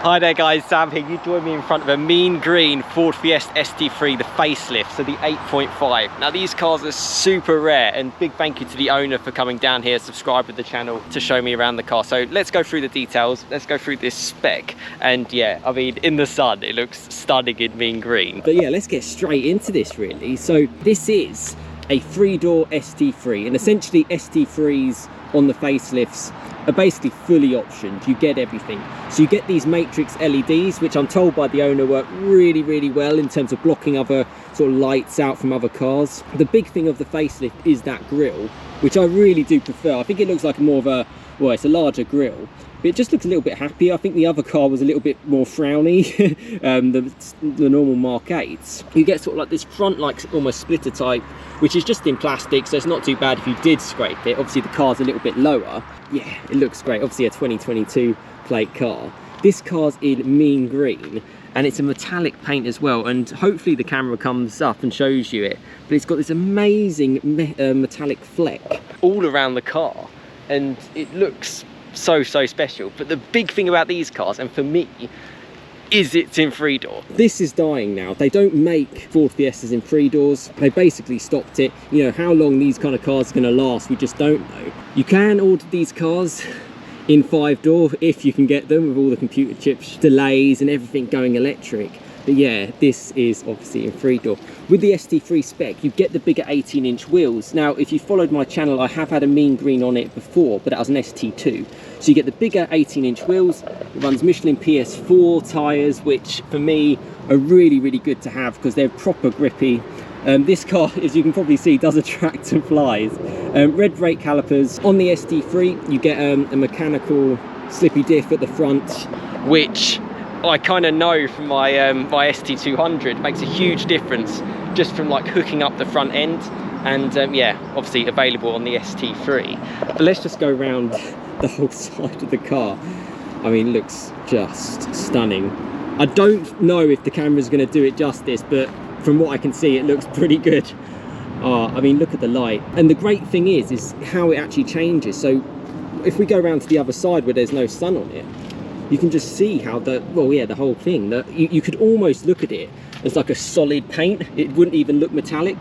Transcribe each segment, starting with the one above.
Hi there guys, Sam here. You join me in front of a mean green Ford Fiesta ST3, the facelift, so the 8.5. Now these cars are super rare, and big thank you to the owner for coming down here, subscribe to the channel to show me around the car. So let's go through the details, let's go through this spec, and yeah, I mean in the sun it looks stunning in mean green. But yeah, let's get straight into this really. So this is a 3-door ST3, and essentially ST3s on the facelifts are basically fully optioned. You get everything. So you get these matrix LEDs, which I'm told by the owner work really well in terms of blocking other sort of lights out from other cars. The big thing of the facelift is that grille, which I really do prefer. I think it looks like more of a, well, it's a larger grille, but it just looks a little bit happier. I think the other car was a little bit more frowny, the normal Mark 8s. You get sort of like this front, like almost splitter type, which is just in plastic, so it's not too bad if you did scrape it. Obviously the car's a little bit lower. Yeah, it looks great. Obviously a 2022 plate car. This car's in mean green, and it's a metallic paint as well, and hopefully the camera comes up and shows you it, but it's got this amazing metallic fleck all around the car, and it looks so special. But the big thing about these cars, and for me, is it's in 3-door. This is dying now. They don't make Ford Fiestas in 3 doors. They basically stopped it. You know, how long these kind of cars are going to last, we just don't know. You can order these cars in 5-door if you can get them, with all the computer chips, delays and everything going electric. But yeah, this is obviously in 3-door. With the ST3 spec, you get the bigger 18-inch wheels. Now, if you followed my channel, I have had a mean green on it before, but that was an ST2. So you get the bigger 18-inch wheels. It runs Michelin PS4 tyres, which for me are really good to have because they're proper grippy. This car, as you can probably see, does attract and flies. Red brake calipers. On the ST3, you get a mechanical slippy diff at the front, which I kind of know from my my ST200 makes a huge difference just from like hooking up the front end, and yeah, obviously available on the ST3. But let's just go around the whole side of the car. I mean, looks just stunning. I don't know if the camera's going to do it justice, but from what I can see, it looks pretty good. I mean, look at the light, and the great thing is how it actually changes. So if we go around to the other side where there's no sun on it, you can just see how the, well, yeah, the whole thing, that you could almost look at it as like a solid paint. It wouldn't even look metallic.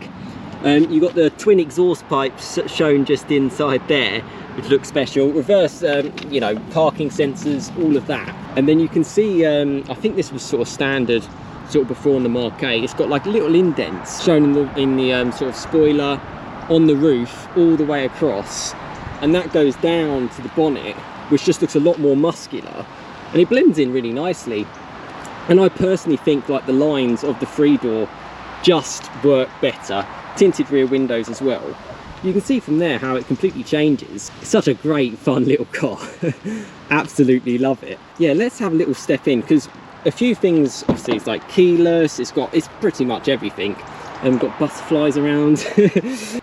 You got the twin exhaust pipes shown just inside there, which looks special. Reverse, you know, parking sensors, all of that. And then you can see, I think this was sort of standard sort of before on the Mark 8. It's got like little indents shown in the sort of spoiler, on the roof, all the way across. And that goes down to the bonnet, which just looks a lot more muscular. And it blends in really nicely. And I personally think like the lines of the 3-door just work better. Tinted rear windows as well. You can see from there how it completely changes. It's such a great fun little car. Absolutely love it. Yeah, let's have a little step in, because a few things, obviously it's like keyless, it's pretty much everything. And got butterflies around.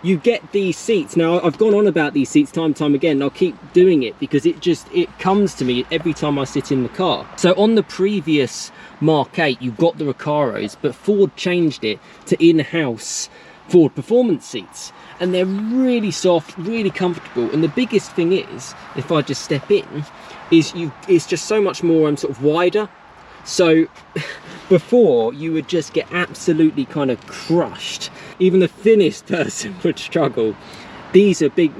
You get these seats. Now, I've gone on about these seats time and time again, and I'll keep doing it because it comes to me every time I sit in the car. So on the previous Mark 8, you got the Recaros, but Ford changed it to in-house Ford Performance seats. And they're really soft, really comfortable. And the biggest thing is, if I just step in, is it's just so much more sort of wider. So before, you would just get absolutely kind of crushed. Even the thinnest person would struggle. These are big,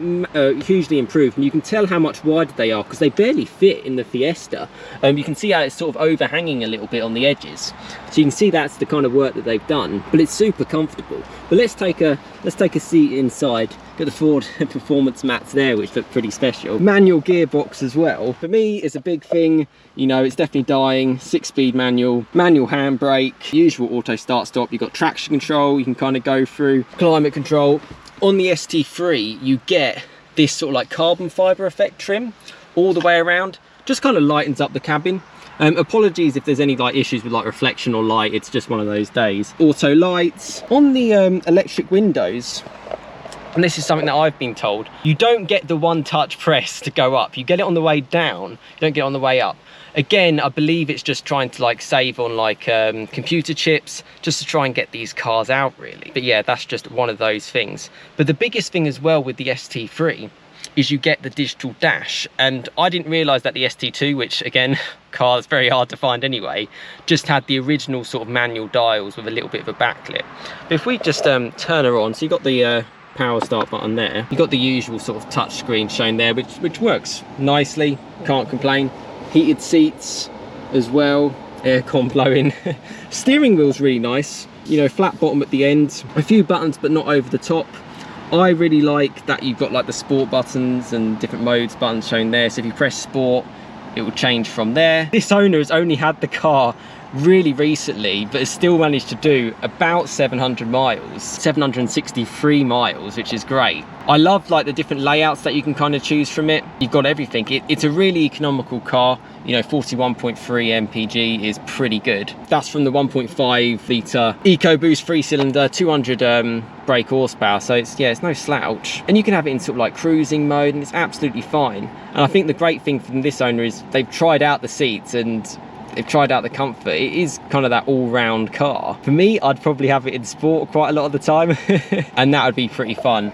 hugely improved, and you can tell how much wider they are because they barely fit in the Fiesta. You can see how it's sort of overhanging a little bit on the edges. So you can see that's the kind of work that they've done, but it's super comfortable. But let's take a seat inside. Got the Ford Performance mats there, which look pretty special. Manual gearbox as well. For me, it's a big thing. You know, it's definitely dying. 6-speed manual handbrake, usual auto start stop. You've got traction control, you can kind of go through climate control. On the ST3, you get this sort of like carbon fiber effect trim all the way around. Just kind of lightens up the cabin. Apologies if there's any like issues with like reflection or light, it's just one of those days. Auto lights. On the electric windows, and this is something that I've been told, you don't get the one-touch press to go up. You get it on the way down, you don't get it on the way up. Again, I believe it's just trying to like save on like computer chips, just to try and get these cars out really. But yeah, that's just one of those things. But the biggest thing as well with the ST3 is you get the digital dash. And I didn't realise that the ST2, which again, car that's very hard to find anyway, just had the original sort of manual dials with a little bit of a backlit. But if we just turn her on, so you got the power start button there, you got the usual sort of touch screen shown there, which works nicely, can't complain. Heated seats as well, aircon blowing. Steering wheel's really nice, you know, flat bottom at the end, a few buttons but not over the top. I really like that you've got like the sport buttons and different modes buttons shown there, so if you press sport it will change from there. This owner has only had the car really recently, but has still managed to do about 700 miles, 763 miles, which is great. I love like the different layouts that you can kind of choose from it. You've got everything. It's a really economical car, you know, 41.3 mpg is pretty good. That's from the 1.5 litre EcoBoost 3-cylinder, 200 brake horsepower, so it's no slouch. And you can have it in sort of like cruising mode and it's absolutely fine. And I think the great thing from this owner is they've tried out the seats and they've tried out the comfort. It is kind of that all-round car. For me, I'd probably have it in sport quite a lot of the time and that would be pretty fun.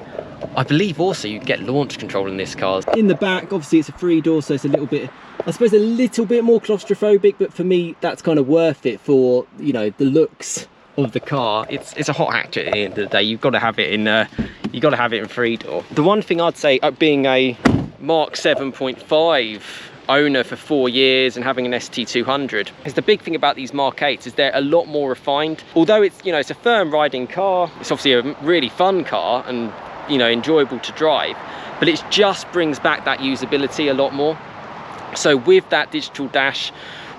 I believe also you get launch control in this car. In the back, obviously it's a 3-door, so it's a little bit, I suppose a little bit more claustrophobic, but for me that's kind of worth it for, you know, the looks of the car. It's a hot hatch at the end of the day. You've got to have it in 3-door. The one thing I'd say, being a Mark 7.5 owner for 4 years and having an ST200, is the big thing about these Mark 8s is they're a lot more refined. Although it's, you know, it's a firm riding car, it's obviously a really fun car and, you know, enjoyable to drive, but it just brings back that usability a lot more. So with that digital dash,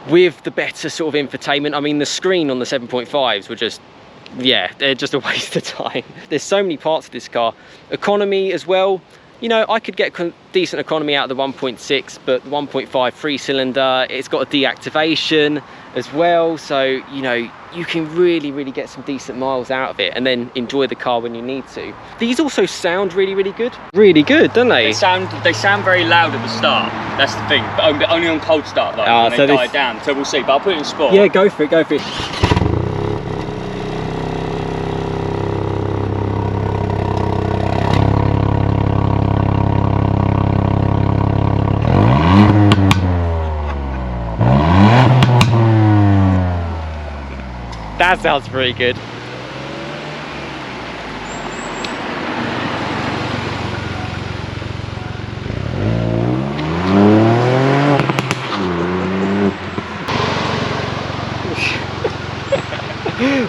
with the better sort of infotainment, I mean the screen on the 7.5s were just, yeah, they're just a waste of time. There's so many parts of this car. Economy as well, you know, I could get decent economy out of the 1.6, but the 1.5 3-cylinder, it's got a deactivation as well, so you know you can really get some decent miles out of it and then enjoy the car when you need to. These also sound really good, don't they? They sound very loud at the start, that's the thing, but only on cold start though, and so they die down, so we'll see, but I'll put it in sport. Yeah, go for it. That sounds pretty good.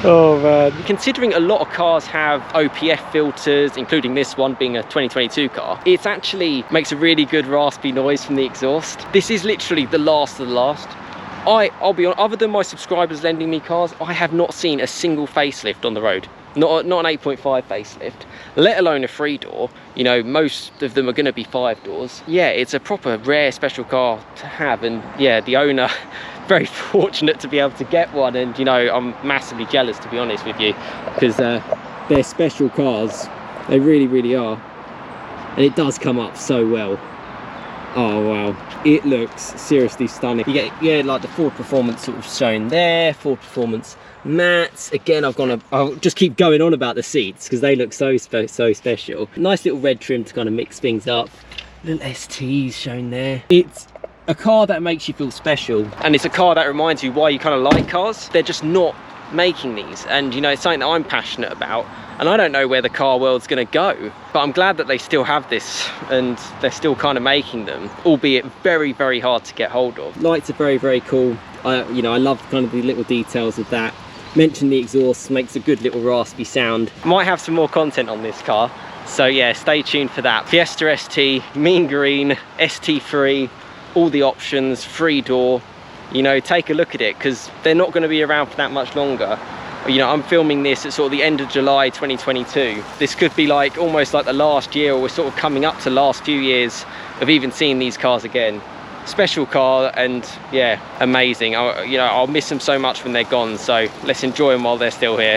Oh man. Considering a lot of cars have OPF filters, including this one being a 2022 car, it actually makes a really good raspy noise from the exhaust. This is literally the last of the last. I'll be honest, other than my subscribers lending me cars, I have not seen a single facelift on the road. Not an 8.5 facelift, let alone a 3-door. You know, most of them are going to be 5 doors. Yeah, it's a proper rare special car to have, and yeah, the owner, very fortunate to be able to get one, and you know, I'm massively jealous, to be honest with you, because they're special cars, they really are, and it does come up so well. Oh wow, it looks seriously stunning. You get, yeah, like the Ford Performance sort of shown there, Ford Performance mats. Again, I'll just keep going on about the seats because they look so special. Nice little red trim to kind of mix things up. Little STs shown there. It's a car that makes you feel special, and it's a car that reminds you why you kind of like cars. They're just not making these, and you know, it's something that I'm passionate about, and I don't know where the car world's going to go, but I'm glad that they still have this and they're still kind of making them, albeit very hard to get hold of. Lights are very cool. You know, I love kind of the little details of that. Mention the exhaust, makes a good little raspy sound. Might have some more content on this car, so yeah, stay tuned for that. Fiesta ST, mean green, ST3, all the options, 3-door. You know, take a look at it because they're not going to be around for that much longer. You know, I'm filming this at sort of the end of July 2022. This could be like almost like the last year, or we're sort of coming up to the last few years of even seeing these cars again. Special car, and yeah, amazing. You know, I'll miss them so much when they're gone, so let's enjoy them while they're still here.